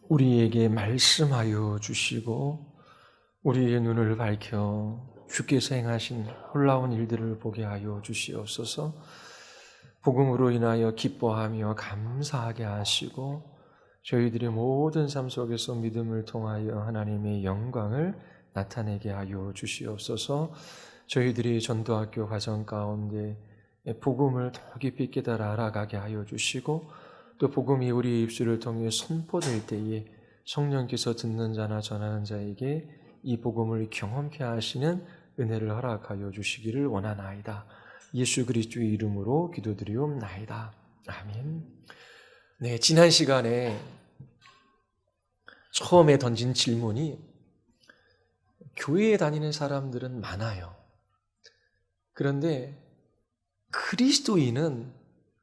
우리에게 말씀하여 주시고 우리의 눈을 밝혀 주께서 행하신 놀라운 일들을 보게 하여 주시옵소서. 복음으로 인하여 기뻐하며 감사하게 하시고 저희들의 모든 삶 속에서 믿음을 통하여 하나님의 영광을 나타내게 하여 주시옵소서. 저희들이 전도학교 과정 가운데 복음을 더 깊이 깨달아 알아가게 하여 주시고 또 복음이 우리 입술을 통해 선포될 때에 성령께서 듣는 자나 전하는 자에게 이 복음을 경험케 하시는 은혜를 허락하여 주시기를 원하나이다. 예수 그리스도의 이름으로 기도드리옵나이다. 아멘. 네, 지난 시간에 처음에 던진 질문이 교회에 다니는 사람들은 많아요. 그런데 그리스도인은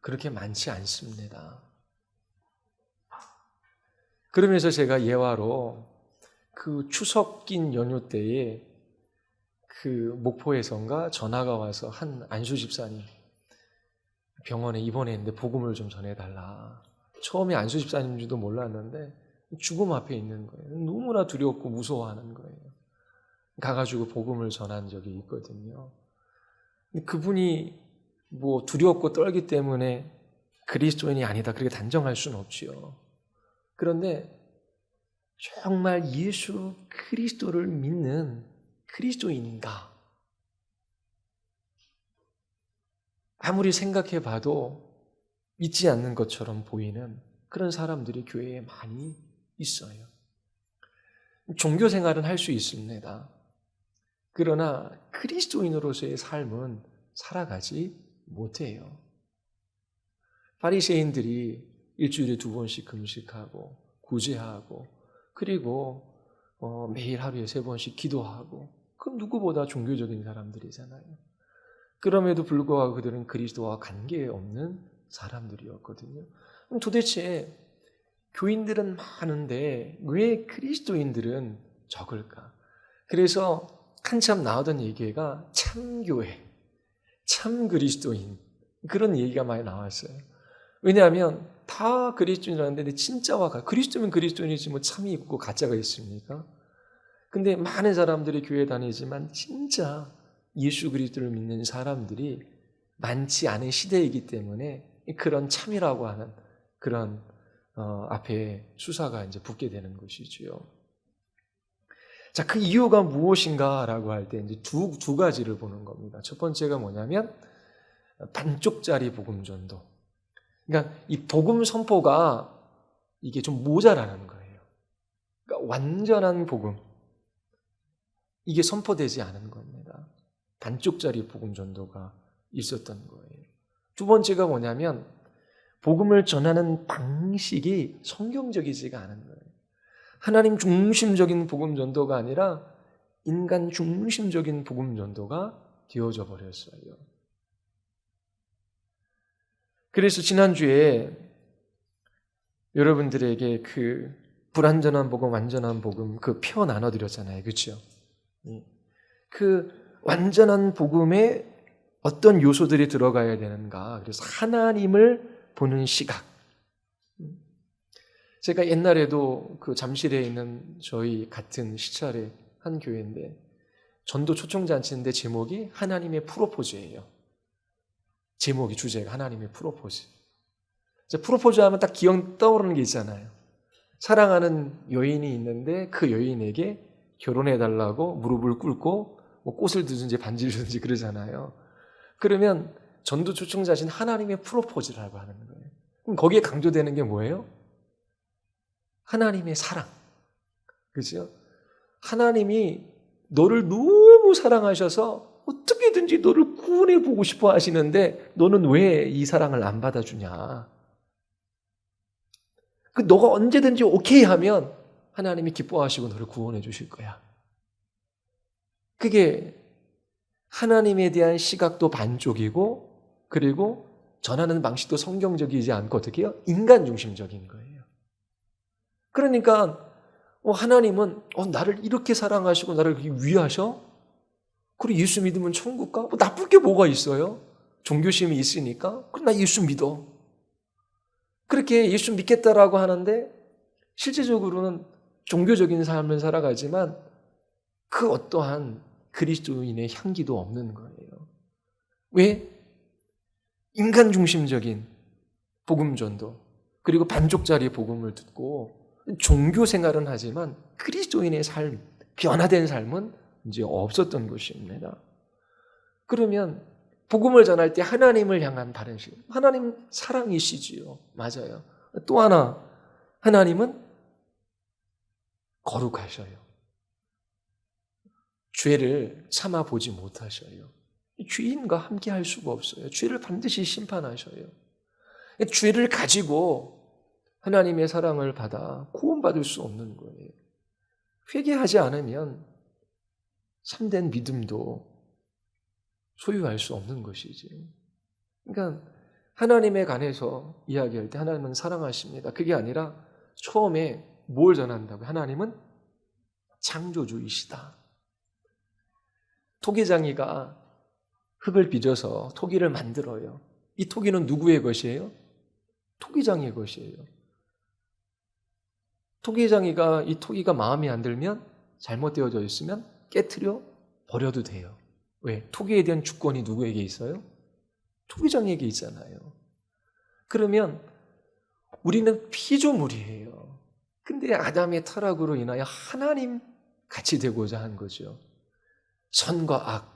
그렇게 많지 않습니다. 그러면서 제가 예화로 그 추석 긴 연휴 때에 그 목포에선가 전화가 와서 한 안수 집사님 병원에 입원했는데 복음을 좀 전해달라. 처음에 안수 집사님인 줄도 몰랐는데 죽음 앞에 있는 거예요. 너무나 두렵고 무서워하는 거예요. 가가지고 복음을 전한 적이 있거든요. 그분이 뭐 두렵고 떨기 때문에 그리스도인이 아니다 그렇게 단정할 수는 없지요. 그런데 정말 예수 그리스도를 믿는 그리스도인인가? 아무리 생각해 봐도 믿지 않는 것처럼 보이는 그런 사람들이 교회에 많이 있어요. 종교 생활은 할 수 있습니다. 그러나 그리스도인으로서의 삶은 살아가지 못해요. 바리새인들이 일주일에 2번씩 금식하고 구제하고 그리고 매일 하루에 3번씩 기도하고 그럼 누구보다 종교적인 사람들이잖아요. 그럼에도 불구하고 그들은 그리스도와 관계없는 사람들이었거든요. 그럼 도대체 교인들은 많은데 왜 그리스도인들은 적을까? 그래서 한참 나오던 얘기가 참교회, 참 그리스도인 그런 얘기가 많이 나왔어요. 왜냐하면 다 그리스도인이라는데 진짜와 그리스도면 그리스도인이지 뭐 참이 있고 가짜가 있습니까? 근데 많은 사람들이 교회 다니지만 진짜 예수 그리스도를 믿는 사람들이 많지 않은 시대이기 때문에 그런 참이라고 하는 그런 앞에 수사가 이제 붙게 되는 것이지요. 자, 그 이유가 무엇인가라고 할 때 이제 두 가지를 보는 겁니다. 첫 번째가 뭐냐면 반쪽짜리 복음 전도. 그러니까 이 복음 선포가 이게 좀 모자라는 거예요. 그러니까 완전한 복음 이게 선포되지 않은 겁니다. 반쪽짜리 복음 전도가 있었던 거예요. 두 번째가 뭐냐면 복음을 전하는 방식이 성경적이지가 않은 거예요. 하나님 중심적인 복음 전도가 아니라 인간 중심적인 복음 전도가 되어져 버렸어요. 그래서 지난주에 여러분들에게 그 불완전한 복음, 완전한 복음 그 표 나눠드렸잖아요. 그렇죠? 그 완전한 복음에 어떤 요소들이 들어가야 되는가. 그래서 하나님을 보는 시각. 제가 옛날에도 그 잠실에 있는 저희 같은 시찰의 한 교회인데 전도 초청잔치인데 제목이 하나님의 프로포즈예요. 제목이 주제가 하나님의 프로포즈. 프로포즈 하면 딱 기억 떠오르는 게 있잖아요. 사랑하는 여인이 있는데 그 여인에게 결혼해달라고 무릎을 꿇고 뭐 꽃을 주든지 반지를 주든지 그러잖아요. 그러면 전도 초청자신 하나님의 프로포즈라고 하는 거예요. 그럼 거기에 강조되는 게 뭐예요? 하나님의 사랑. 그죠? 하나님이 너를 너무 사랑하셔서 어떻게든지 너를 구원해 보고 싶어 하시는데 너는 왜 이 사랑을 안 받아주냐? 너가 언제든지 오케이 하면 하나님이 기뻐하시고 너를 구원해 주실 거야. 그게 하나님에 대한 시각도 반쪽이고 그리고 전하는 방식도 성경적이지 않고 어떻게 해요? 인간 중심적인 거예요. 그러니까 하나님은 나를 이렇게 사랑하시고 나를 위하셔? 그리고 예수 믿으면 천국 가? 나쁠 게 뭐가 있어요? 종교심이 있으니까? 그럼 나 예수 믿어. 그렇게 예수 믿겠다라고 하는데 실제적으로는 종교적인 삶을 살아가지만 그 어떠한 그리스도인의 향기도 없는 거예요. 왜? 인간 중심적인 복음 전도, 그리고 반쪽짜리 복음을 듣고 종교 생활은 하지만 그리스도인의 삶, 변화된 삶은 이제 없었던 것입니다. 그러면 복음을 전할 때 하나님을 향한 바른 시, 하나님 사랑이시지요. 맞아요. 또 하나, 하나님은 거룩하셔요. 죄를 참아 보지 못하셔요. 죄인과 함께 할 수가 없어요. 죄를 반드시 심판하셔요. 죄를 가지고 하나님의 사랑을 받아 구원받을 수 없는 거예요. 회개하지 않으면 참된 믿음도 소유할 수 없는 것이지. 그러니까 하나님에 관해서 이야기할 때 하나님은 사랑하십니다. 그게 아니라 처음에 뭘 전한다고요? 하나님은 창조주이시다. 토기장이가 흙을 빚어서 토기를 만들어요. 이 토기는 누구의 것이에요? 토기장의 것이에요. 토기장이가 이 토기가 마음에 안 들면, 잘못되어져 있으면 깨트려 버려도 돼요. 왜? 토기에 대한 주권이 누구에게 있어요? 토기장에게 있잖아요. 그러면 우리는 피조물이에요. 근데 아담의 타락으로 인하여 하나님 같이 되고자 한 거죠. 선과 악,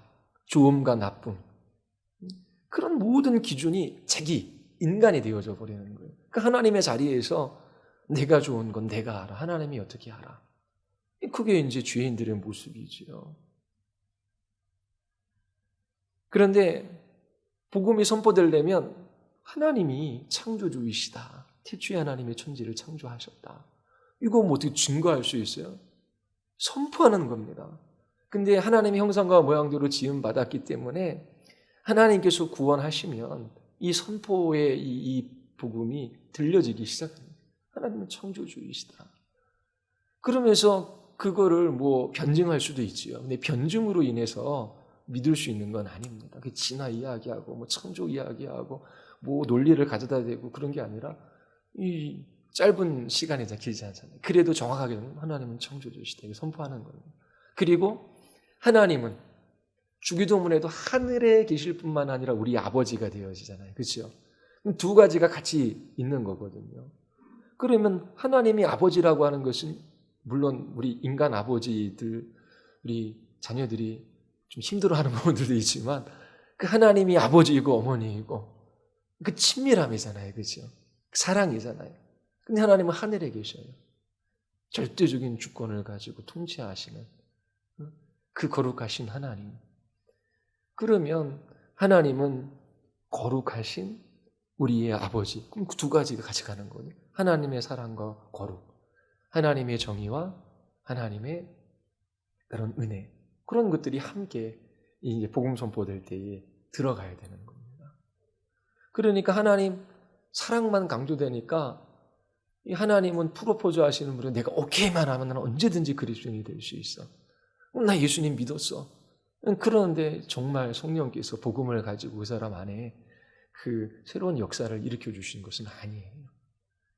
좋음과 나쁨, 그런 모든 기준이 자기, 인간이 되어져 버리는 거예요. 그러니까 하나님의 자리에서 내가 좋은 건 내가 알아. 하나님이 어떻게 알아? 그게 이제 죄인들의 모습이지요. 그런데 복음이 선포되려면 하나님이 창조주이시다. 태초에 하나님의 천지를 창조하셨다. 이거 뭐 어떻게 증거할 수 있어요? 선포하는 겁니다. 근데 하나님의 형상과 모양대로 지음받았기 때문에 하나님께서 구원하시면 이 선포의 이 복음이 들려지기 시작합니다. 하나님은 창조주이시다. 그러면서 그거를 뭐 변증할 수도 있지요. 근데 변증으로 인해서 믿을 수 있는 건 아닙니다. 그 진화 이야기하고 뭐 창조 이야기하고 뭐 논리를 가져다 대고 그런 게 아니라 이 짧은 시간이 길지 않잖아요. 그래도 정확하게 하나님은 창조주시다 선포하는 거예요. 그리고 하나님은 주기도문에도 하늘에 계실 뿐만 아니라 우리 아버지가 되어지잖아요. 그렇죠? 두 가지가 같이 있는 거거든요. 그러면 하나님이 아버지라고 하는 것은 물론 우리 인간 아버지들, 우리 자녀들이 좀 힘들어하는 부분들도 있지만 그 하나님이 아버지이고 어머니이고 그 친밀함이잖아요. 그렇죠? 사랑이잖아요. 근데 하나님은 하늘에 계셔요. 절대적인 주권을 가지고 통치하시는 그 거룩하신 하나님. 그러면 하나님은 거룩하신 우리의 아버지. 그럼 그 두 가지가 같이 가는 거예요. 하나님의 사랑과 거룩. 하나님의 정의와 하나님의 그런 은혜. 그런 것들이 함께 이제 복음 선포될 때에 들어가야 되는 겁니다. 그러니까 하나님 사랑만 강조되니까 이 하나님은 프로포즈 하시는 분은 내가 오케이만 하면 나는 언제든지 그리스도인이 될 수 있어. 나 예수님 믿었어. 그런데 정말 성령께서 복음을 가지고 그 사람 안에 그 새로운 역사를 일으켜 주신 것은 아니에요.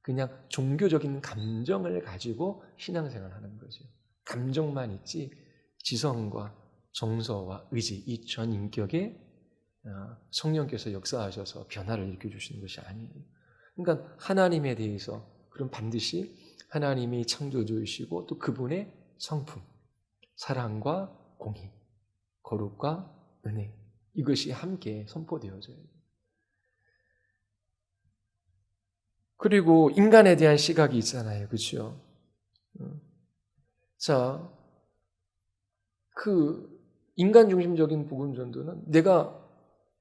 그냥 종교적인 감정을 가지고 신앙생활을 하는 거죠. 감정만 있지 지성과 정서와 의지, 이 전 인격에 성령께서 역사하셔서 변화를 일으켜 주시는 것이 아니에요. 그러니까 하나님에 대해서 그럼 반드시 하나님이 창조주이시고 또 그분의 성품, 사랑과 공의, 거룩과 은혜, 이것이 함께 선포되어져요. 그리고 인간에 대한 시각이 있잖아요. 그렇죠? 자, 그 인간 중심적인 복음 전도는 내가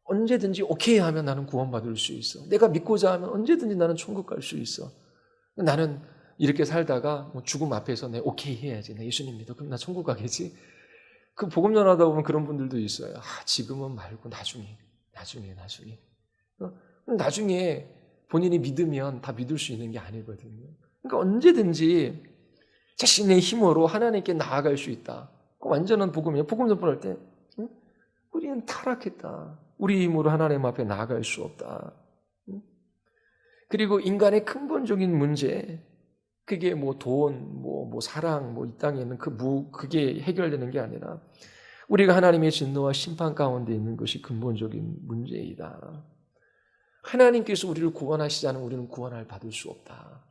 언제든지 오케이 하면 나는 구원받을 수 있어. 내가 믿고자 하면 언제든지 나는 천국 갈 수 있어. 나는 이렇게 살다가 뭐 죽음 앞에서 내 오케이 해야지. 나 예수님 믿어. 그럼 나 천국 가겠지? 그 복음 전하다 보면 그런 분들도 있어요. 지금은 말고 나중에. 나중에 본인이 믿으면 다 믿을 수 있는 게 아니거든요. 그러니까 언제든지 자신의 힘으로 하나님께 나아갈 수 있다. 완전한 복음이에요. 복음 전파할 때 우리는 타락했다. 우리 힘으로 하나님 앞에 나아갈 수 없다. 그리고 인간의 근본적인 문제, 그게 뭐 돈, 뭐 사랑, 뭐 이 땅에 있는 그게 해결되는 게 아니라 우리가 하나님의 진노와 심판 가운데 있는 것이 근본적인 문제이다. 하나님께서 우리를 구원하시지 않으면 우리는 구원을 받을 수 없다.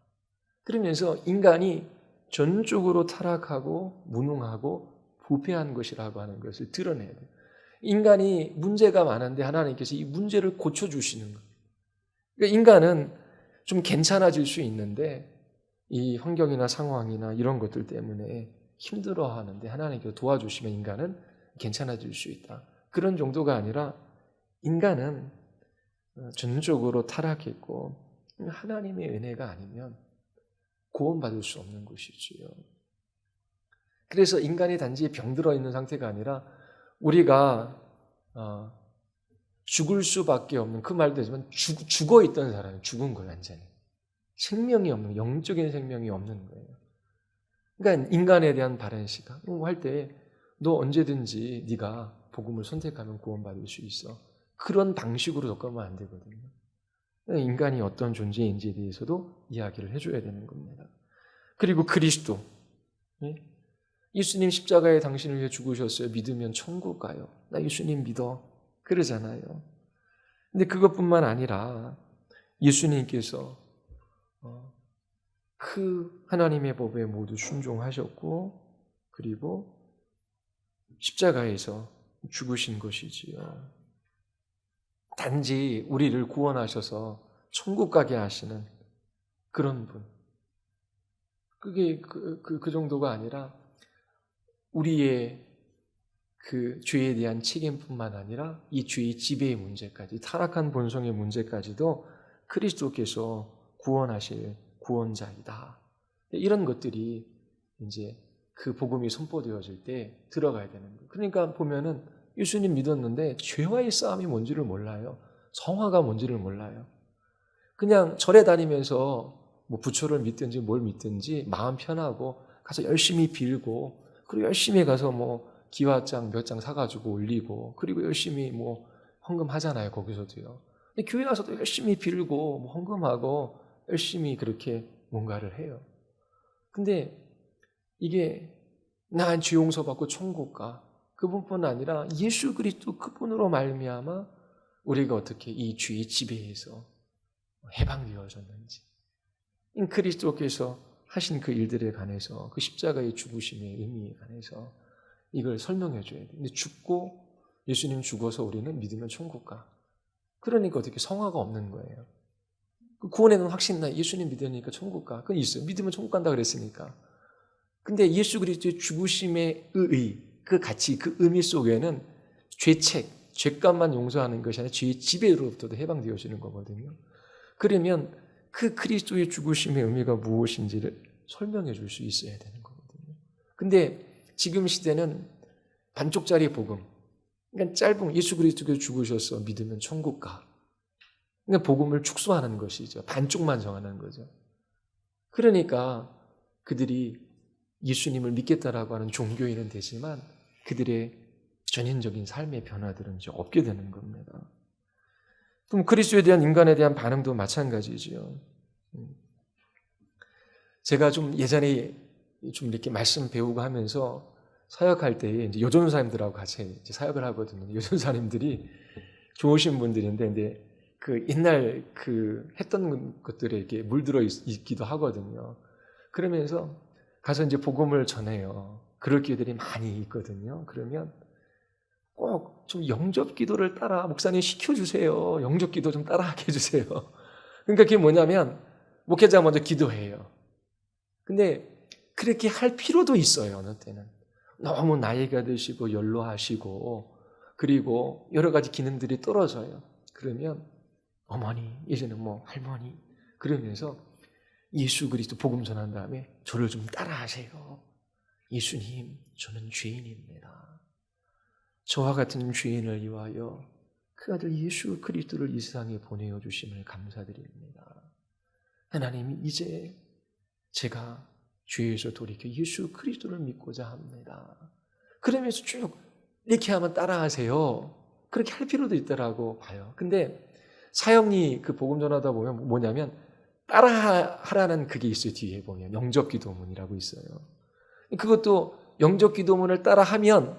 그러면서 인간이 전적으로 타락하고 무능하고 부패한 것이라고 하는 것을 드러내야 돼요. 인간이 문제가 많은데 하나님께서 이 문제를 고쳐주시는 거예요. 그러니까 인간은 좀 괜찮아질 수 있는데 이 환경이나 상황이나 이런 것들 때문에 힘들어하는데 하나님께서 도와주시면 인간은 괜찮아질 수 있다. 그런 정도가 아니라 인간은 전적으로 타락했고 하나님의 은혜가 아니면 구원받을 수 없는 것이지요. 그래서 인간이 단지 병들어 있는 상태가 아니라 우리가 죽을 수밖에 없는, 그 말도 되지만 죽어 있던 사람이 죽은 거예요. 완전히 생명이 없는, 영적인 생명이 없는 거예요. 그러니까 인간에 대한 바른 시각 할 때 너 언제든지 네가 복음을 선택하면 구원받을 수 있어, 그런 방식으로 접근하면 안 되거든요. 인간이 어떤 존재인지에 대해서도 이야기를 해줘야 되는 겁니다. 그리고 그리스도, 예수님 십자가에 당신을 위해 죽으셨어요. 믿으면 천국 가요. 나 예수님 믿어. 그러잖아요. 근데 그것뿐만 아니라 예수님께서 그 하나님의 법에 모두 순종하셨고 그리고 십자가에서 죽으신 것이지요. 단지 우리를 구원하셔서 천국 가게 하시는 그런 분. 그게 그 정도가 아니라 우리의 그 죄에 대한 책임뿐만 아니라 이 죄의 지배의 문제까지, 타락한 본성의 문제까지도 그리스도께서 구원하실 구원자이다. 이런 것들이 이제 그 복음이 선포되어질 때 들어가야 되는 거예요. 그러니까 보면은 예수님 믿었는데 죄와의 싸움이 뭔지를 몰라요. 성화가 뭔지를 몰라요. 그냥 절에 다니면서 뭐 부처를 믿든지 뭘 믿든지 마음 편하고 가서 열심히 빌고 그리고 열심히 가서 뭐 기와장 몇 장 사가지고 올리고 그리고 열심히 뭐 헌금하잖아요. 거기서도요. 근데 교회 가서도 열심히 빌고 뭐 헌금하고 열심히 그렇게 뭔가를 해요. 근데 이게 난 죄 용서받고 천국 가, 그분뿐 아니라 예수 그리스도 그분으로 말미암아 우리가 어떻게 이 죄의 지배에서 해방되어졌는지, 그리스도께서 하신 그 일들에 관해서 그 십자가의 죽으심의 의미에 관해서 이걸 설명해 줘야 돼요. 근데 죽고 예수님 죽어서 우리는 믿으면 천국 가. 그러니까 어떻게 성화가 없는 거예요. 그 구원에는 확신 나, 예수님 믿으니까 천국 가. 그건 있어요. 믿으면 천국 간다 그랬으니까. 근데 예수 그리스도의 죽으심의 의의, 그 가치, 그 의미 속에는 죄책, 죄값만 용서하는 것이 아니라 죄의 지배로부터도 해방되어지는 거거든요. 그러면 그 그리스도의 죽으심의 의미가 무엇인지를 설명해 줄 수 있어야 되는 거거든요. 근데 지금 시대는 반쪽짜리 복음, 그러니까 짧은 예수 그리스도께서 죽으셔서 믿으면 천국 가. 그러니까 복음을 축소하는 것이죠. 반쪽만 정하는 거죠. 그러니까 그들이 예수님을 믿겠다라고 하는 종교인은 되지만 그들의 전인적인 삶의 변화들은 이제 없게 되는 겁니다. 그럼 그리스도에 대한 인간에 대한 반응도 마찬가지지요. 제가 좀 예전에 좀 이렇게 말씀 배우고 하면서 사역할 때에 이제 여전사님들하고 같이 이제 사역을 하거든요. 여전사님들이 좋으신 분들인데, 근데 그 옛날 그 했던 것들에 이렇게 물들어 있기도 하거든요. 그러면서 가서 이제 복음을 전해요. 그럴 기회들이 많이 있거든요. 그러면 꼭 좀 영접 기도를 따라 목사님 시켜주세요. 영접 기도 좀 따라하게 해주세요. 그러니까 그게 뭐냐면 목회자가 먼저 기도해요. 근데 그렇게 할 필요도 있어요. 어느 때는 너무 나이가 드시고 연로하시고 그리고 여러 가지 기능들이 떨어져요. 그러면 어머니, 이제는 뭐 할머니 그러면서 예수 그리스도 복음 전한 다음에 저를 좀 따라하세요. 예수님, 저는 죄인입니다. 저와 같은 죄인을 위하여 그 아들 예수 그리스도를 이 세상에 보내어 주심을 감사드립니다. 하나님, 이제 제가 죄에서 돌이켜 예수 그리스도를 믿고자 합니다. 그러면서 쭉 이렇게 하면 따라하세요. 그렇게 할 필요도 있다라고 봐요. 근데 사형리 그 복음 전하다 보면 뭐냐면 따라하라는 그게 있어요. 뒤에 보면 영접기도문이라고 있어요. 그것도 영접기도문을 따라하면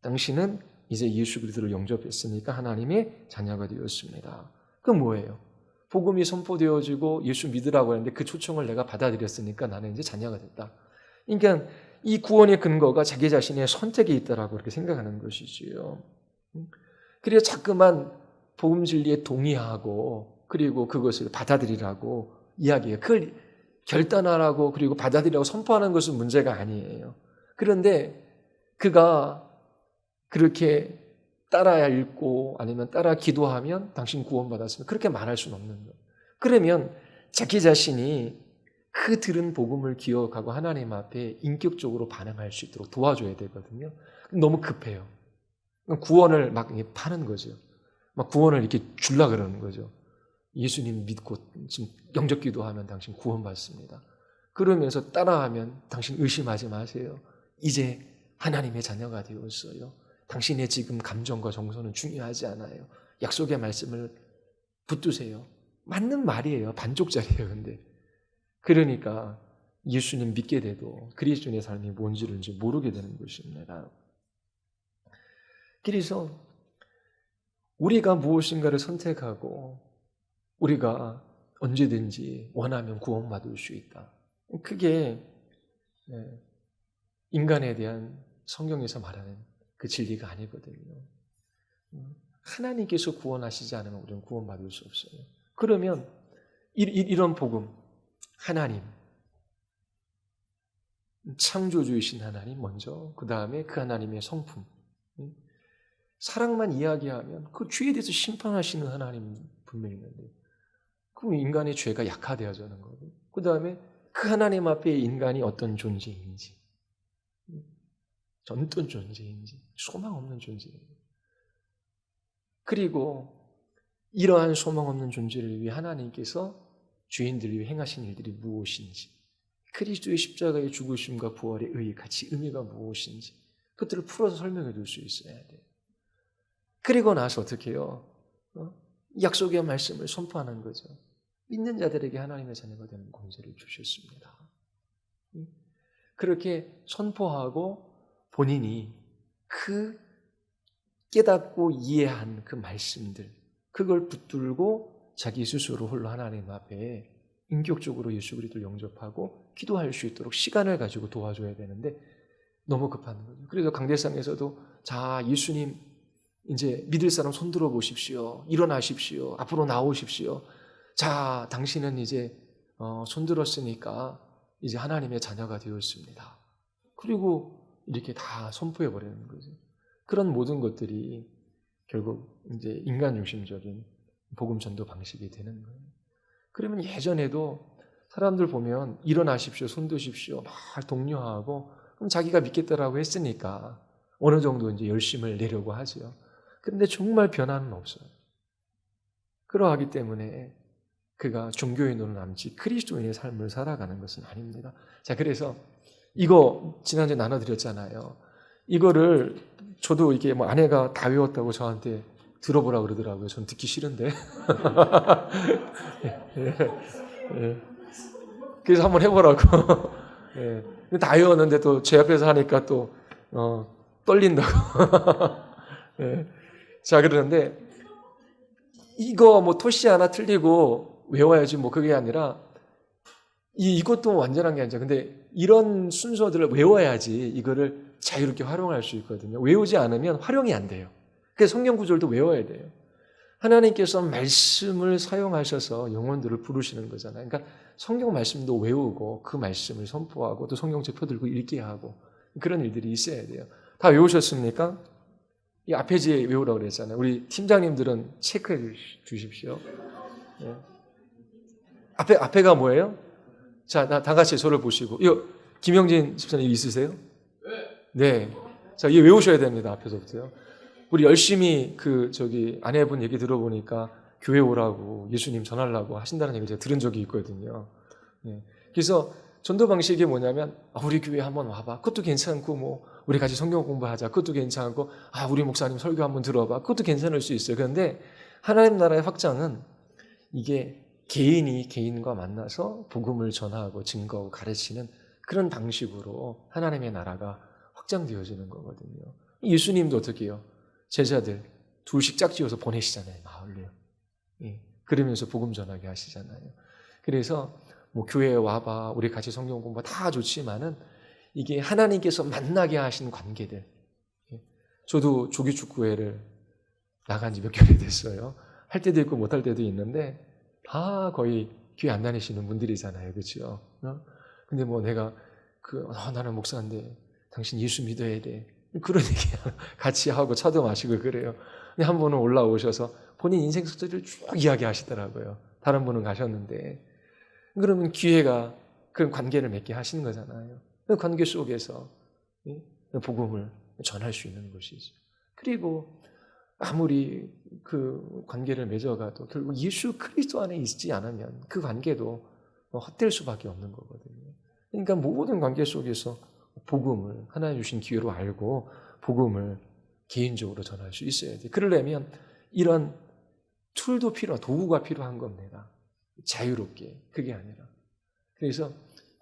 당신은 이제 예수 그리스도를 영접했으니까 하나님의 자녀가 되었습니다. 그건 뭐예요? 복음이 선포되어지고 예수 믿으라고 했는데 그 초청을 내가 받아들였으니까 나는 이제 자녀가 됐다. 그러니까 이 구원의 근거가 자기 자신의 선택에 있다라고 그렇게 생각하는 것이지요. 그래서 자꾸만 복음 진리에 동의하고 그리고 그것을 받아들이라고 이야기해요. 그걸 결단하라고 그리고 받아들이라고 선포하는 것은 문제가 아니에요. 그런데 그가 그렇게 따라 읽고 아니면 따라 기도하면 당신 구원받았으면 그렇게 말할 수는 없는 거예요. 그러면 자기 자신이 그 들은 복음을 기억하고 하나님 앞에 인격적으로 반응할 수 있도록 도와줘야 되거든요. 너무 급해요. 구원을 막 파는 거죠. 막 구원을 이렇게 주려고 그러는 거죠. 예수님 믿고 지금 영접 기도하면 당신 구원받습니다. 그러면서 따라하면 당신 의심하지 마세요. 이제 하나님의 자녀가 되었어요. 당신의 지금 감정과 정서는 중요하지 않아요. 약속의 말씀을 붙드세요. 맞는 말이에요. 반쪽짜리예요. 근데 그러니까 예수님 믿게 돼도 그리스도인의 삶이 뭔지를 이제 모르게 되는 것입니다. 그래서 우리가 무엇인가를 선택하고 우리가 언제든지 원하면 구원받을 수 있다. 그게 인간에 대한 성경에서 말하는 그 진리가 아니거든요. 하나님께서 구원하시지 않으면 우리는 구원받을 수 없어요. 그러면 이런 복음, 하나님, 창조주이신 하나님 먼저, 그 다음에 그 하나님의 성품, 사랑만 이야기하면 그 죄에 대해서 심판하시는 하나님 분명히 있는데 그럼 인간의 죄가 약화되어지는 거고 그 다음에 그 하나님 앞에 인간이 어떤 존재인지 어떤 존재인지 소망 없는 존재인지 그리고 이러한 소망 없는 존재를 위해 하나님께서 죄인들을 위해 행하신 일들이 무엇인지 그리스도의 십자가의 죽으심과 부활의 같이 의미가 무엇인지 그것들을 풀어서 설명해 줄 수 있어야 돼요. 그리고 나서 어떻게 해요? 약속의 말씀을 선포하는 거죠. 믿는 자들에게 하나님의 자녀가 되는 권세를 주셨습니다. 그렇게 선포하고 본인이 그 깨닫고 이해한 그 말씀들 그걸 붙들고 자기 스스로 홀로 하나님 앞에 인격적으로 예수 그리스도를 영접하고 기도할 수 있도록 시간을 가지고 도와줘야 되는데 너무 급한 거죠. 그래서 강대상에서도 자 예수님 이제 믿을 사람 손들어 보십시오. 일어나십시오. 앞으로 나오십시오. 자 당신은 이제 손들었으니까 이제 하나님의 자녀가 되었습니다. 그리고 이렇게 다 선포해 버리는 거죠. 그런 모든 것들이 결국 이제 인간 중심적인 복음 전도 방식이 되는 거예요. 그러면 예전에도 사람들 보면 일어나십시오, 손 드십시오, 막 독려하고 그럼 자기가 믿겠다라고 했으니까 어느 정도 이제 열심을 내려고 하죠. 그런데 정말 변화는 없어요. 그러하기 때문에 그가 종교인으로 남지 그리스도인의 삶을 살아가는 것은 아닙니다. 자, 그래서 이거 지난주에 나눠드렸잖아요. 이거를 저도 이게 뭐 아내가 다 외웠다고 저한테 들어보라 그러더라고요. 전 듣기 싫은데. 그래서 한번 해보라고. 다 외웠는데 또 제 앞에서 하니까 또 떨린다고. 자, 그러는데 이거 뭐 토시 하나 틀리고 외워야지 뭐 그게 아니라 이것도 완전한 게 아니죠. 근데 이런 순서들을 외워야지 이거를 자유롭게 활용할 수 있거든요. 외우지 않으면 활용이 안 돼요. 그래서 성경 구절도 외워야 돼요. 하나님께서 말씀을 사용하셔서 영혼들을 부르시는 거잖아요. 그러니까 성경 말씀도 외우고 그 말씀을 선포하고 또 성경책 펴들고 읽게 하고 그런 일들이 있어야 돼요. 다 외우셨습니까? 이 앞에 지에 외우라고 그랬잖아요. 우리 팀장님들은 체크해 주십시오. 네. 앞에가 뭐예요? 자, 다 같이 저를 보시고. 이거 김영진 집사님 있으세요? 네. 자, 이거 외우셔야 됩니다. 앞에서부터요. 우리 열심히 아내분 얘기 들어보니까 교회 오라고 예수님 전하려고 하신다는 얘기 제가 들은 적이 있거든요. 네. 그래서 전도 방식이 뭐냐면 우리 교회 한번 와봐. 그것도 괜찮고 뭐 우리 같이 성경 공부하자. 그것도 괜찮고 우리 목사님 설교 한번 들어봐. 그것도 괜찮을 수 있어요. 그런데 하나님 나라의 확장은 이게 개인이 개인과 만나서 복음을 전하고 증거하고 가르치는 그런 방식으로 하나님의 나라가 확장되어지는 거거든요. 예수님도 어떻게 해요? 제자들 둘씩 짝지어서 보내시잖아요. 마을로요. 예. 그러면서 복음 전하게 하시잖아요. 그래서 뭐 교회에 와봐, 우리 같이 성경 공부 다 좋지만은 이게 하나님께서 만나게 하신 관계들. 예. 저도 조기축구회를 나간 지 몇 개월이 됐어요. 할 때도 있고 못 할 때도 있는데 다 거의 교회 안 다니시는 분들이잖아요. 그렇죠? 근데 뭐 내가 나는 목사인데 당신 예수 믿어야 돼. 그런 얘기 같이 하고 차도 마시고 그래요. 근데 한 분은 올라오셔서 본인 인생 스토리를 쭉 이야기하시더라고요. 다른 분은 가셨는데. 그러면 기회가 그런 관계를 맺게 하시는 거잖아요. 그 관계 속에서 복음을 전할 수 있는 것이죠. 그리고 아무리 그 관계를 맺어가도 결국 예수 그리스도 안에 있지 않으면 그 관계도 헛될 수밖에 없는 거거든요. 그러니까 모든 관계 속에서 복음을 하나님 주신 기회로 알고 복음을 개인적으로 전할 수 있어야 돼요. 그러려면 이런 툴도 도구가 필요한 겁니다. 자유롭게, 그게 아니라. 그래서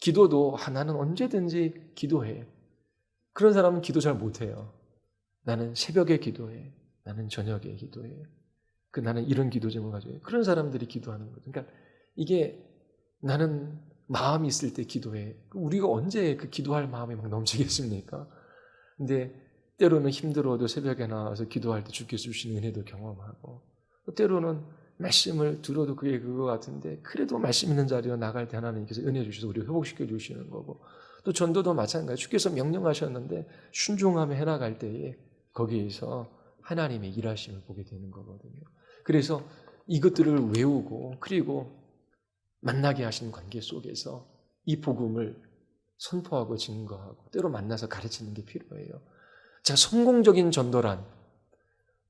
기도도 나는 언제든지 기도해. 그런 사람은 기도 잘 못해요. 나는 새벽에 기도해. 나는 저녁에 기도해. 나는 이런 기도 제목을 가지고 해. 그런 사람들이 기도하는 거죠. 그러니까 이게 나는 마음이 있을 때 기도해. 우리가 언제 그 기도할 마음이 막 넘치겠습니까? 근데 때로는 힘들어도 새벽에 나와서 기도할 때 주께서 주시는 은혜도 경험하고, 때로는 말씀을 들어도 그게 그거 같은데 그래도 말씀 있는 자리로 나갈 때 하나님께서 은혜 주셔서 우리를 회복시켜 주시는 거고, 또 전도도 마찬가지. 주께서 명령하셨는데 순종하며 해나갈 때에 거기에서 하나님의 일하심을 보게 되는 거거든요. 그래서 이것들을 외우고 그리고 만나게 하신 관계 속에서 이 복음을 선포하고 증거하고 때로 만나서 가르치는 게 필요해요. 자, 성공적인 전도란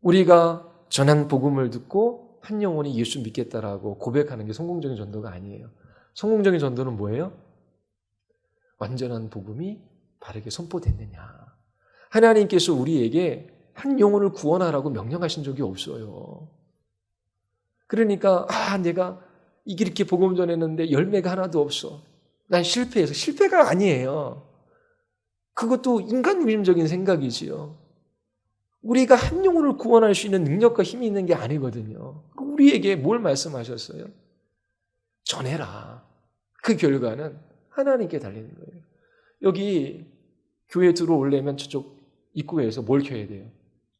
우리가 전한 복음을 듣고 한 영혼이 예수 믿겠다라고 고백하는 게 성공적인 전도가 아니에요. 성공적인 전도는 뭐예요? 완전한 복음이 바르게 선포됐느냐. 하나님께서 우리에게 한 영혼을 구원하라고 명령하신 적이 없어요. 그러니까 내가 이렇게 복음 전했는데 열매가 하나도 없어. 난 실패해서. 실패가 아니에요. 그것도 인간 위임적인 생각이지요. 우리가 한 영혼을 구원할 수 있는 능력과 힘이 있는 게 아니거든요. 우리에게 뭘 말씀하셨어요? 전해라. 그 결과는 하나님께 달리는 거예요. 여기 교회 들어오려면 저쪽 입구에서 뭘 켜야 돼요?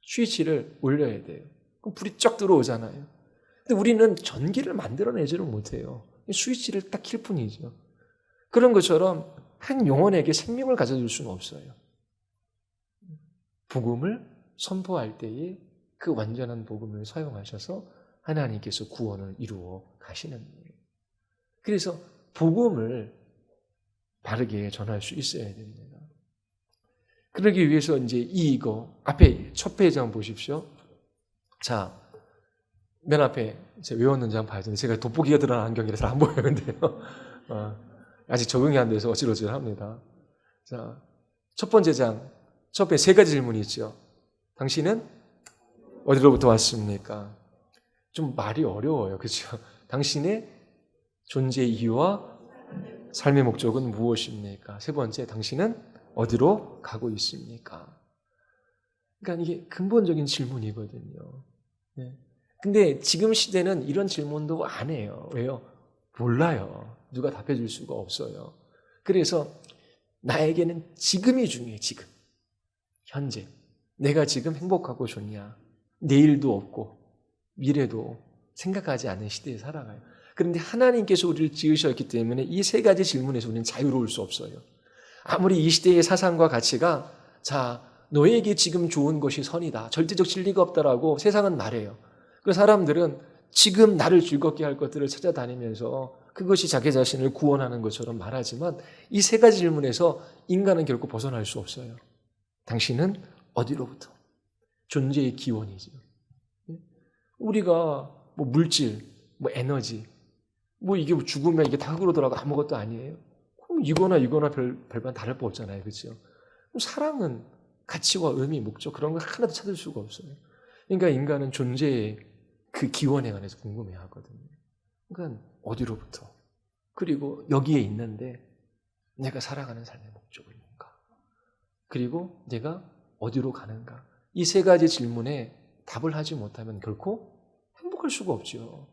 스위치를 올려야 돼요. 그럼 불이 쫙 들어오잖아요. 근데 우리는 전기를 만들어내지를 못해요. 스위치를 딱 킬 뿐이죠. 그런 것처럼 한 영혼에게 생명을 가져줄 수는 없어요. 복음을 선포할 때에 그 완전한 복음을 사용하셔서 하나님께서 구원을 이루어 가시는 거예요. 그래서 복음을 바르게 전할 수 있어야 됩니다. 그러기 위해서 이제 이거 앞에 첫 페이지 한번 보십시오. 자, 맨 앞에 제가 외웠는지 한번 봐야 되는데 제가 돋보기가 들어간 안경이라서 안 보여요. 근데요. 아직 적응이 안 돼서 어질어질합니다. 자, 첫 번째 장, 첫 번째 세 가지 질문이 있죠. 당신은 어디로부터 왔습니까? 좀 말이 어려워요. 그렇죠? 당신의 존재 이유와 삶의 목적은 무엇입니까? 세 번째, 당신은 어디로 가고 있습니까? 그러니까 이게 근본적인 질문이거든요. 네. 근데 지금 시대는 이런 질문도 안 해요. 왜요? 몰라요. 누가 답해 줄 수가 없어요. 그래서 나에게는 지금이 중요해. 지금. 현재. 내가 지금 행복하고 좋냐. 내일도 없고 미래도 생각하지 않는 시대에 살아가요. 그런데 하나님께서 우리를 지으셨기 때문에 이 세 가지 질문에서 우리는 자유로울 수 없어요. 아무리 이 시대의 사상과 가치가 너에게 지금 좋은 것이 선이다. 절대적 진리가 없다라고 세상은 말해요. 그 사람들은 지금 나를 즐겁게 할 것들을 찾아다니면서 그것이 자기 자신을 구원하는 것처럼 말하지만 이 세 가지 질문에서 인간은 결코 벗어날 수 없어요. 당신은 어디로부터? 존재의 기원이죠. 우리가 물질, 에너지, 이게 죽으면 이게 다 그러더라고 아무것도 아니에요. 그럼 이거나 별반 다를 바 없잖아요. 그렇죠? 그럼 사랑은 가치와 의미, 목적 그런 거 하나도 찾을 수가 없어요. 그러니까 인간은 존재의 그 기원에 관해서 궁금해하거든요. 그러니까 어디로부터? 그리고 여기에 있는데 내가 살아가는 삶의 목적은 뭔가? 그리고 내가 어디로 가는가? 이 세 가지 질문에 답을 하지 못하면 결코 행복할 수가 없지요.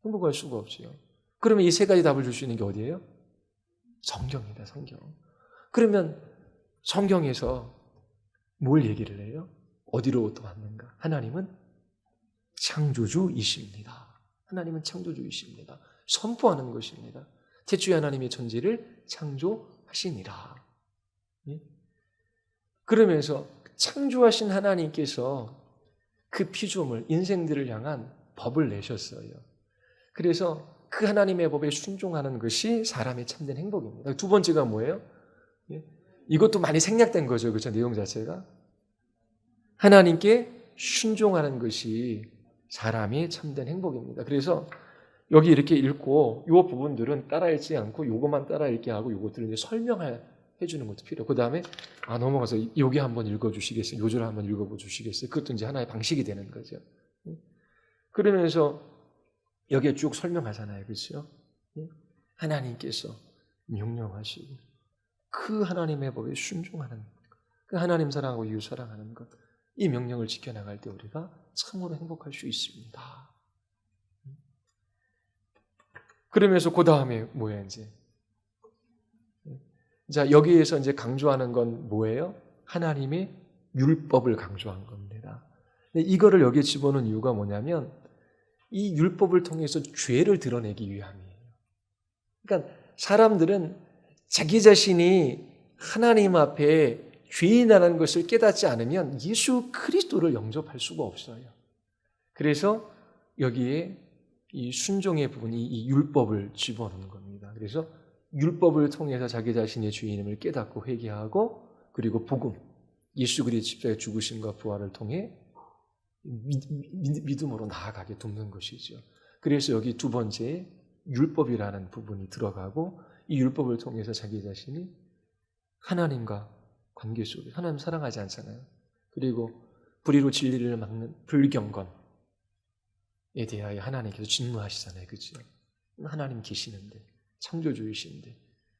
행복할 수가 없지요. 그러면 이 세 가지 답을 줄 수 있는 게 어디예요? 성경입니다. 성경. 그러면 성경에서 뭘 얘기를 해요? 어디로부터 왔는가? 하나님은 창조주이십니다. 하나님은 창조주이십니다. 선포하는 것입니다. 태초에 하나님의 천지를 창조하시니라. 예? 그러면서 창조하신 하나님께서 그 피조물, 인생들을 향한 법을 내셨어요. 그래서 그 하나님의 법에 순종하는 것이 사람의 참된 행복입니다. 두 번째가 뭐예요? 예? 이것도 많이 생략된 거죠. 그렇죠? 내용 자체가. 하나님께 순종하는 것이 사람이 참된 행복입니다. 그래서 여기 이렇게 읽고 이 부분들은 따라 읽지 않고 이것만 따라 읽게 하고 이것들을 이제 설명해 주는 것도 필요해요. 그 다음에 넘어가서 여기 한번 읽어주시겠어요? 요 절을 한번 읽어주시겠어요? 그것도 이제 하나의 방식이 되는 거죠. 그러면서 여기에 쭉 설명하잖아요. 그렇죠? 하나님께서 명령하시고 그 하나님의 법에 순종하는 그 하나님 사랑하고 이웃 사랑하는 것, 이 명령을 지켜나갈 때 우리가 참으로 행복할 수 있습니다. 그러면서 그 다음에 뭐예요, 이제? 자, 여기에서 이제 강조하는 건 뭐예요? 하나님의 율법을 강조한 겁니다. 이거를 여기에 집어넣은 이유가 뭐냐면 이 율법을 통해서 죄를 드러내기 위함이에요. 그러니까 사람들은 자기 자신이 하나님 앞에 죄인이라는 것을 깨닫지 않으면 예수 그리스도를 영접할 수가 없어요. 그래서 여기에 이 순종의 부분이 이 율법을 집어넣는 겁니다. 그래서 율법을 통해서 자기 자신의 죄인임을 깨닫고 회개하고 그리고 복음, 예수 그리스도의 십자가의 죽으심과 부활을 통해 믿음으로 나아가게 돕는 것이죠. 그래서 여기 두 번째 율법이라는 부분이 들어가고 이 율법을 통해서 자기 자신이 하나님과 관계 속에 하나님 사랑하지 않잖아요. 그리고 불의로 진리를 막는 불경건에 대하여 하나님께서 진노하시잖아요. 그렇죠? 하나님 계시는데 창조주이신데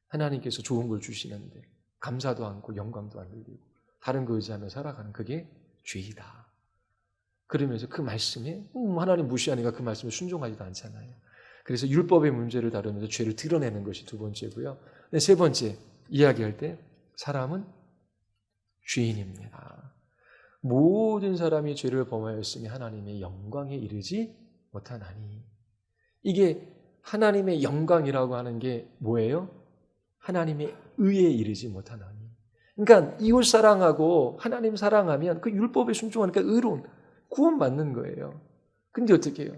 하나님께서 좋은 걸 주시는데 감사도 않고 영광도 안 드리고 다른 거 의지하며 살아가는 그게 죄이다. 그러면서 그 말씀에 하나님 무시하니까 그 말씀에 순종하지도 않잖아요. 그래서 율법의 문제를 다루면서 죄를 드러내는 것이 두 번째고요. 세 번째 이야기할 때 사람은 죄인입니다. 모든 사람이 죄를 범하였으니 하나님의 영광에 이르지 못하나니. 이게 하나님의 영광이라고 하는 게 뭐예요? 하나님의 의에 이르지 못하나니. 그러니까 이웃 사랑하고 하나님 사랑하면 그 율법에 순종하니까 의로운 구원받는 거예요. 근데 어떻게 해요?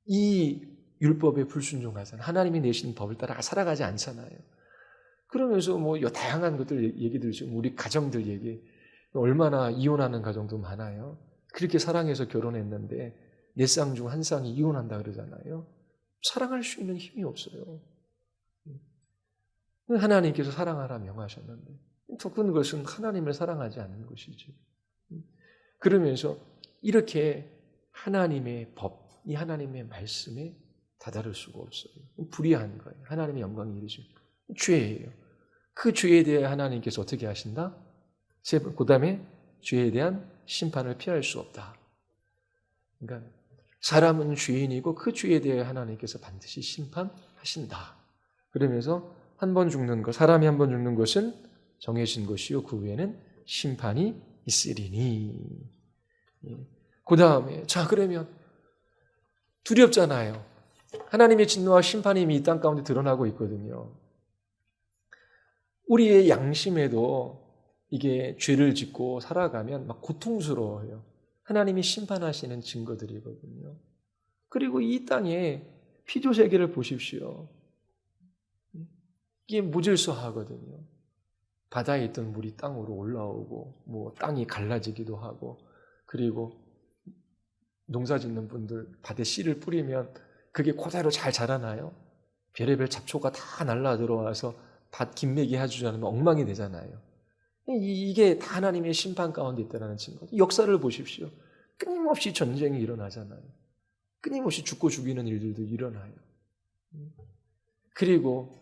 이 율법에 불순종하잖아요. 하나님이 내신 법을 따라 살아가지 않잖아요. 그러면서 뭐 다양한 것들 얘기들 지금 우리 가정들 얘기 얼마나 이혼하는 가정도 많아요. 그렇게 사랑해서 결혼했는데 네 쌍 중 한 쌍이 이혼한다 그러잖아요. 사랑할 수 있는 힘이 없어요. 하나님께서 사랑하라 명하셨는데 그것은 하나님을 사랑하지 않는 것이지. 그러면서 이렇게 하나님의 법, 이 하나님의 말씀에 다다를 수가 없어요. 불의한 거예요. 하나님의 영광이 이르지 죄예요. 그 죄에 대해 하나님께서 어떻게 하신다? 그 다음에 죄에 대한 심판을 피할 수 없다. 그러니까 사람은 죄인이고 그 죄에 대해 하나님께서 반드시 심판하신다. 그러면서 한 번 죽는 것, 사람이 한 번 죽는 것은 정해진 것이요 그 후에는 심판이 있으리니. 그 다음에 자 그러면 두렵잖아요. 하나님의 진노와 심판이 이미 이 땅 가운데 드러나고 있거든요. 우리의 양심에도 이게 죄를 짓고 살아가면 막 고통스러워요. 하나님이 심판하시는 증거들이거든요. 그리고 이 땅에 피조세계를 보십시오. 이게 무질서하거든요. 바다에 있던 물이 땅으로 올라오고 뭐 땅이 갈라지기도 하고 그리고 농사 짓는 분들 밭에 씨를 뿌리면 그게 그대로 잘 자라나요? 별의별 잡초가 다 날라 들어와서 밭 김매기 해주지 않으면 엉망이 되잖아요. 이게 다 하나님의 심판 가운데 있다는 증거. 역사를 보십시오. 끊임없이 전쟁이 일어나잖아요. 끊임없이 죽고 죽이는 일들도 일어나요. 그리고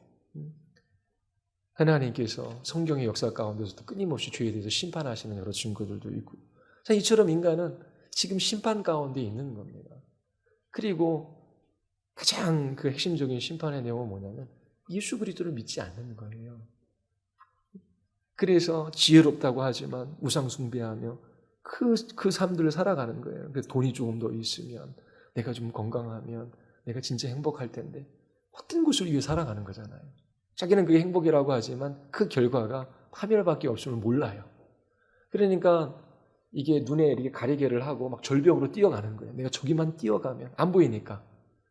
하나님께서 성경의 역사 가운데서도 끊임없이 죄에 대해서 심판하시는 여러 증거들도 있고, 자, 이처럼 인간은 지금 심판 가운데 있는 겁니다. 그리고 가장 그 핵심적인 심판의 내용은 뭐냐면 예수 그리스도를 믿지 않는 거예요. 그래서 지혜롭다고 하지만 우상 숭배하며 그 삶들을 살아가는 거예요. 그래서 돈이 조금 더 있으면, 내가 좀 건강하면 내가 진짜 행복할 텐데 헛된 것을 위해 살아가는 거잖아요. 자기는 그게 행복이라고 하지만 그 결과가 파멸밖에 없음을 몰라요. 그러니까 이게 눈에 이렇게 가리개를 하고 막 절벽으로 뛰어가는 거예요. 내가 저기만 뛰어가면, 안 보이니까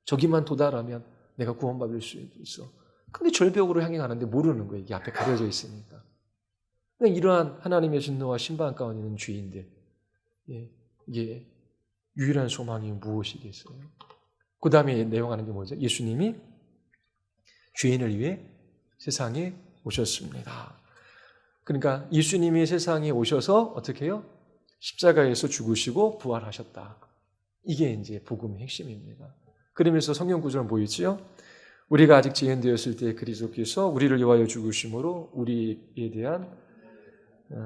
저기만 도달하면 내가 구원받을 수 있어. 근데 절벽으로 향해 가는데 모르는 거예요. 이게 앞에 가려져 있으니까. 이러한 하나님의 진노와 심판 가운데 있는 죄인들, 이게 유일한 소망이 무엇이겠어요? 그 다음에 내용하는 게 뭐죠? 예수님이 죄인을 위해 세상에 오셨습니다. 그러니까 예수님이 세상에 오셔서 어떻게 해요? 십자가에서 죽으시고 부활하셨다. 이게 이제 복음의 핵심입니다. 그러면서 성경 구절은 보이지요? 우리가 아직 죄인 되었을 때 그리스도께서 우리를 위하여 죽으심으로 우리에 대한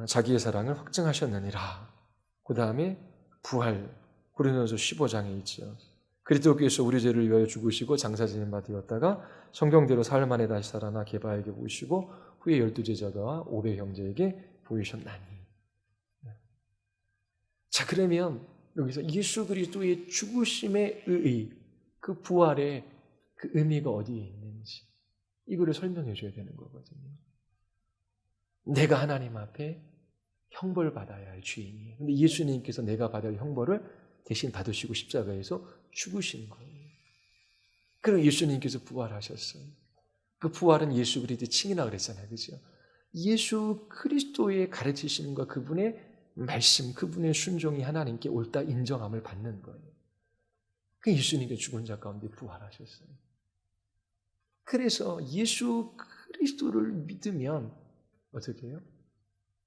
자기의 사랑을 확증하셨느니라. 그 다음에 부활, 고린도전서 15장에 있죠. 그리스도께서 우리 죄를 위하여 죽으시고 장사지는 바 되었다가 성경대로 사흘 만에 다시 살아나 게바에게 보이시고 후에 12제자와 500 형제에게 보이셨나니. 자, 그러면 여기서 예수 그리스도의 죽으심의 의의, 그 부활의 그 의미가 어디에 있는지 이거를 설명해 줘야 되는 거거든요. 내가 하나님 앞에 형벌 받아야 할 죄인이에요. 근데 예수님께서 내가 받을 형벌을 대신 받으시고 십자가에서 죽으신 거예요. 그럼 예수님께서 부활하셨어요. 그 부활은 예수 그리스도의 칭이라 그랬잖아요. 그죠? 예수 그리스도의 가르치심과 그분의 말씀, 그분의 순종이 하나님께 옳다 인정함을 받는 거예요. 그 예수님께 죽은 자 가운데 부활하셨어요. 그래서 예수 그리스도를 믿으면 어떻게 해요?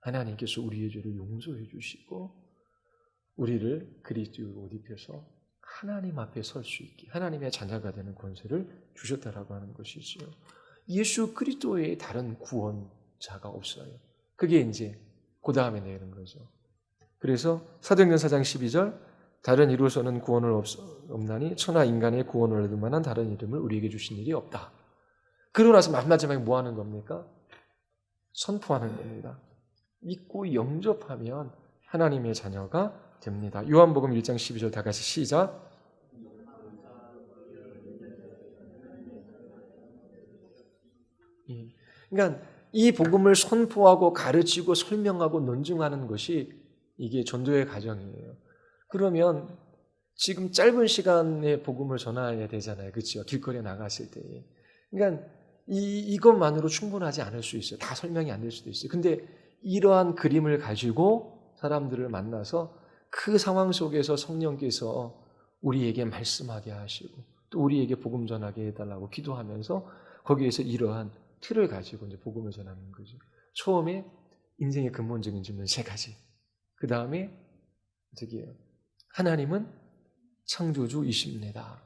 하나님께서 우리의 죄를 용서해 주시고 우리를 그리스도의 옷 입혀서 하나님 앞에 설 수 있게 하나님의 자녀가 되는 권세를 주셨다라고 하는 것이지요. 예수 그리스도의 다른 구원자가 없어요. 그게 이제 그 다음에 내는 거죠. 그래서 사도행전 4장 12절 다른 이로서는 구원을 없나니 천하 인간의 구원을 얻을 만한 다른 이름을 우리에게 주신 일이 없다. 그러고 나서 마지막에 뭐 하는 겁니까? 선포하는 겁니다. 믿고 영접하면 하나님의 자녀가 됩니다. 요한복음 1장 12절 다 같이 시작. 그러니까 이 복음을 선포하고 가르치고 설명하고 논증하는 것이 이게 전도의 과정이에요. 그러면 지금 짧은 시간에 복음을 전해야 되잖아요. 그렇죠? 길거리에 나갔을 때. 그러니까 이것만으로 충분하지 않을 수 있어요. 다 설명이 안 될 수도 있어요. 근데 이러한 그림을 가지고 사람들을 만나서 그 상황 속에서 성령께서 우리에게 말씀하게 하시고 또 우리에게 복음 전하게 해달라고 기도하면서 거기에서 이러한 틀을 가지고 이제 복음을 전하는 거죠. 처음에 인생의 근본적인 질문 세 가지. 그 다음에 어떻게 해요? 하나님은 창조주이십니다.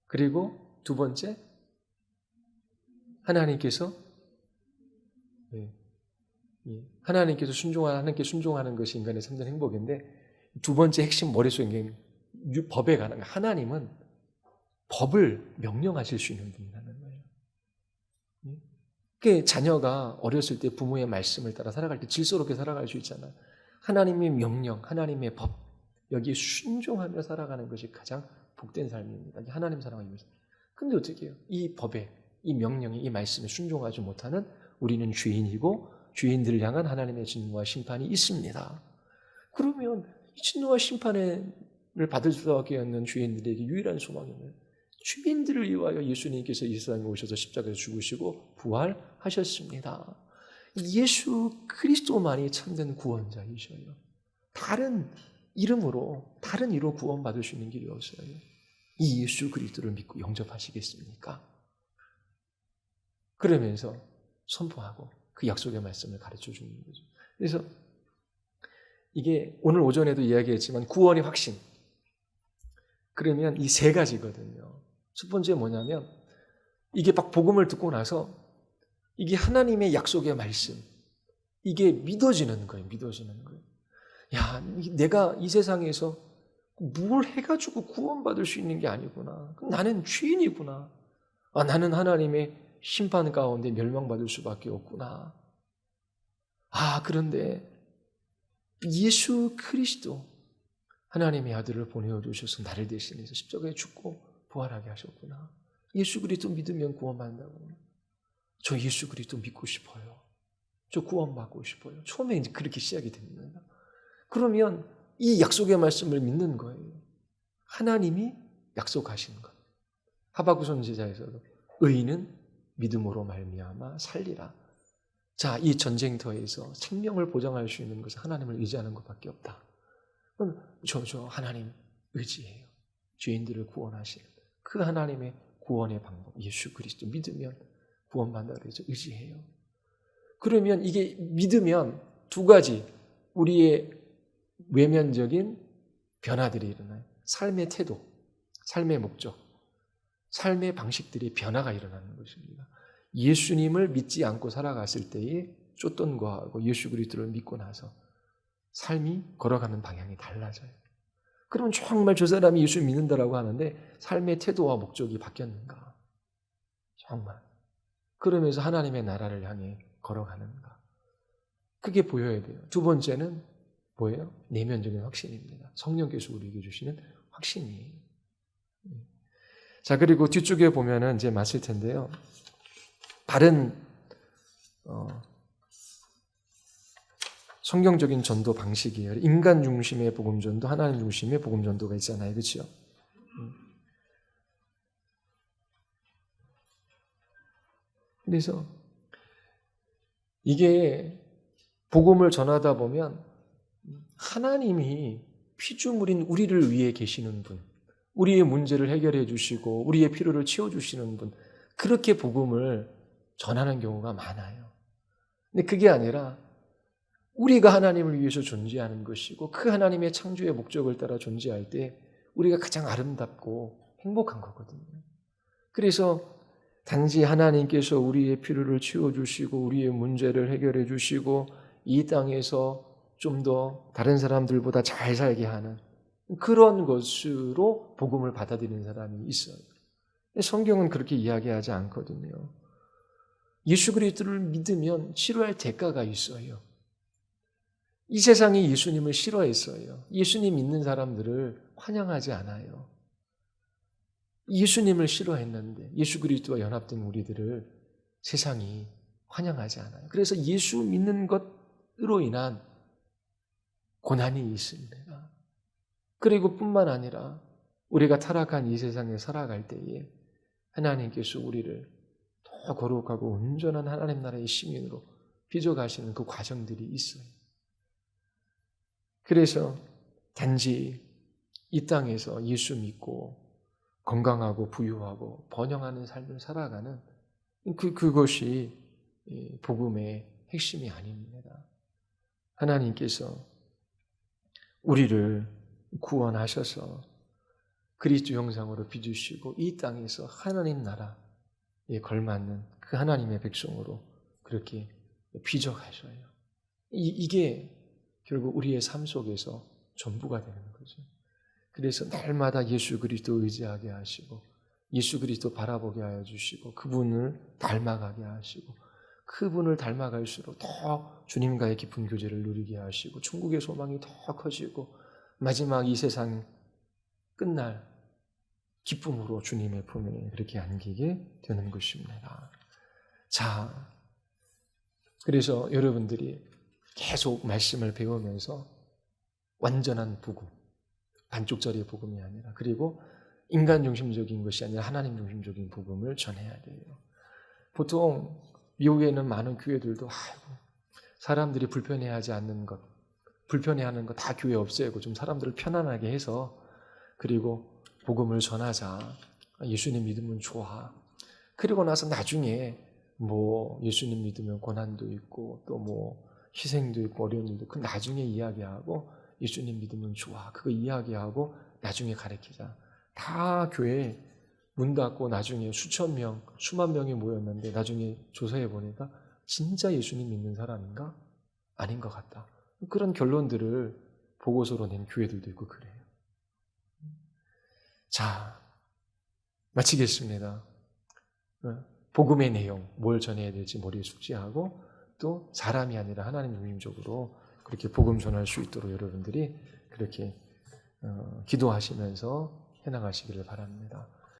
그리고 두 번째, 하나님께서 하나님께 순종하는 것이 인간의 참된 행복인데 두 번째 핵심 머릿속에 법에 관한 하나님은 법을 명령하실 수 있는 분이라는 거예요. 그 자녀가 어렸을 때 부모의 말씀을 따라 살아갈 때 질서롭게 살아갈 수 있잖아요. 하나님의 명령, 하나님의 법 여기에 순종하며 살아가는 것이 가장 복된 삶입니다. 하나님 사랑하기 위해서. 근데 어떻게 해요? 이 법에, 이 명령에, 이 말씀에 순종하지 못하는 우리는 죄인이고 죄인들을 향한 하나님의 진노와 심판이 있습니다. 그러면 이 진노와 심판을 받을 수밖에 없는 죄인들에게 유일한 소망이면 죄인들을 위하여 예수님께서 이 세상에 오셔서 십자가에서 죽으시고 부활하셨습니다. 예수 그리스도만이 참된 구원자이셔요. 다른 이름으로 구원받을 수 있는 길이 없어요. 이 예수 그리스도를 믿고 영접하시겠습니까? 그러면서 선포하고 그 약속의 말씀을 가르쳐 주는 거죠. 그래서 이게 오늘 오전에도 이야기했지만 구원의 확신. 그러면 이 세 가지거든요. 첫 번째 뭐냐면 이게 막 복음을 듣고 나서 이게 하나님의 약속의 말씀, 이게 믿어지는 거예요. 믿어지는 거예요. 야, 내가 이 세상에서 뭘 해가지고 구원받을 수 있는 게 아니구나. 나는 죄인이구나. 아, 나는 하나님의 심판 가운데 멸망받을 수밖에 없구나. 아, 그런데 예수 그리스도 하나님의 아들을 보내주셔서 나를 대신해서 십자가에 죽고 부활하게 하셨구나. 예수 그리스도 믿으면 구원받는다고. 저 예수 그리스도 믿고 싶어요. 저 구원받고 싶어요. 처음에 이제 그렇게 시작이 됩니다. 그러면 이 약속의 말씀을 믿는 거예요. 하나님이 약속하신 것. 하박국 선지자에서도 의인은 믿음으로 말미암아 살리라. 자, 이 전쟁터에서 생명을 보장할 수 있는 것은 하나님을 의지하는 것밖에 없다. 그럼 저 하나님 의지해요. 죄인들을 구원하시는 그 하나님의 구원의 방법, 예수 그리스도 믿으면 구원받는다 그래서 의지해요. 그러면 이게 믿으면 두 가지 우리의 외면적인 변화들이 일어나요. 삶의 태도, 삶의 목적, 삶의 방식들이 변화가 일어나는 것입니다. 예수님을 믿지 않고 살아갔을 때의 쫓던 거하고 예수 그리스도를 믿고 나서 삶이 걸어가는 방향이 달라져요. 그럼 정말 저 사람이 예수 믿는다라고 하는데 삶의 태도와 목적이 바뀌었는가? 정말. 그러면서 하나님의 나라를 향해 걸어가는가? 그게 보여야 돼요. 두 번째는 뭐예요? 내면적인 확신입니다. 성령께서 우리에게 주시는 확신이에요. 자, 그리고 뒤쪽에 보면은 이제 맞을 텐데요. 바른 성경적인 전도 방식이에요. 인간 중심의 복음 전도, 하나님 중심의 복음 전도가 있잖아요. 그렇죠? 그래서 이게 복음을 전하다 보면 하나님이 피조물인 우리를 위해 계시는 분, 우리의 문제를 해결해 주시고 우리의 필요를 채워주시는 분, 그렇게 복음을 전하는 경우가 많아요. 근데 그게 아니라 우리가 하나님을 위해서 존재하는 것이고 그 하나님의 창조의 목적을 따라 존재할 때 우리가 가장 아름답고 행복한 거거든요. 그래서 단지 하나님께서 우리의 필요를 채워주시고 우리의 문제를 해결해 주시고 이 땅에서 좀 더 다른 사람들보다 잘 살게 하는 그런 것으로 복음을 받아들이는 사람이 있어요. 성경은 그렇게 이야기하지 않거든요. 예수 그리스도를 믿으면 치러야 대가가 있어요. 이 세상이 예수님을 싫어했어요. 예수님 믿는 사람들을 환영하지 않아요. 예수님을 싫어했는데 예수 그리스도와 연합된 우리들을 세상이 환영하지 않아요. 그래서 예수 믿는 것으로 인한 고난이 있습니다. 그리고 뿐만 아니라 우리가 타락한 이 세상에 살아갈 때에 하나님께서 우리를 더 거룩하고 온전한 하나님 나라의 시민으로 빚어가시는 그 과정들이 있어요. 그래서 단지 이 땅에서 예수 믿고 건강하고 부유하고 번영하는 삶을 살아가는 그것이 복음의 핵심이 아닙니다. 하나님께서 우리를 구원하셔서 그리스도 형상으로 빚으시고 이 땅에서 하나님 나라에 걸맞는 그 하나님의 백성으로 그렇게 빚어가셔요. 이게 결국 우리의 삶 속에서 전부가 되는 거죠. 그래서 날마다 예수 그리스도 의지하게 하시고 예수 그리스도 바라보게 하여 주시고 그분을 닮아가게 하시고 그분을 닮아갈수록 더 주님과의 깊은 교제를 누리게 하시고 천국의 소망이 더 커지고 마지막 이 세상 끝날 기쁨으로 주님의 품에 그렇게 안기게 되는 것입니다. 자, 그래서 여러분들이 계속 말씀을 배우면서 완전한 복음, 반쪽짜리의 복음이 아니라 그리고 인간 중심적인 것이 아니라 하나님 중심적인 복음을 전해야 돼요. 보통 미국에는 많은 교회들도 사람들이 불편해하지 않는 것, 불편해하는 거 다 교회 없애고 좀 사람들을 편안하게 해서 그리고 복음을 전하자. 예수님 믿으면 좋아. 그리고 나서 나중에 뭐 예수님 믿으면 고난도 있고 또 뭐 희생도 있고 어려운 일도 그 나중에 이야기하고 예수님 믿으면 좋아. 그거 이야기하고 나중에 가르치자. 다 교회 문 닫고 나중에 수천 명, 수만 명이 모였는데 나중에 조사해 보니까 진짜 예수님 믿는 사람인가? 아닌 것 같다. 그런 결론들을 보고서로 낸 교회들도 있고 그래요. 자, 마치겠습니다. 복음의 내용, 뭘 전해야 될지 머리에 숙지하고 또 사람이 아니라 하나님 중심적으로 그렇게 복음 전할 수 있도록 여러분들이 그렇게 기도하시면서 해나가시기를 바랍니다.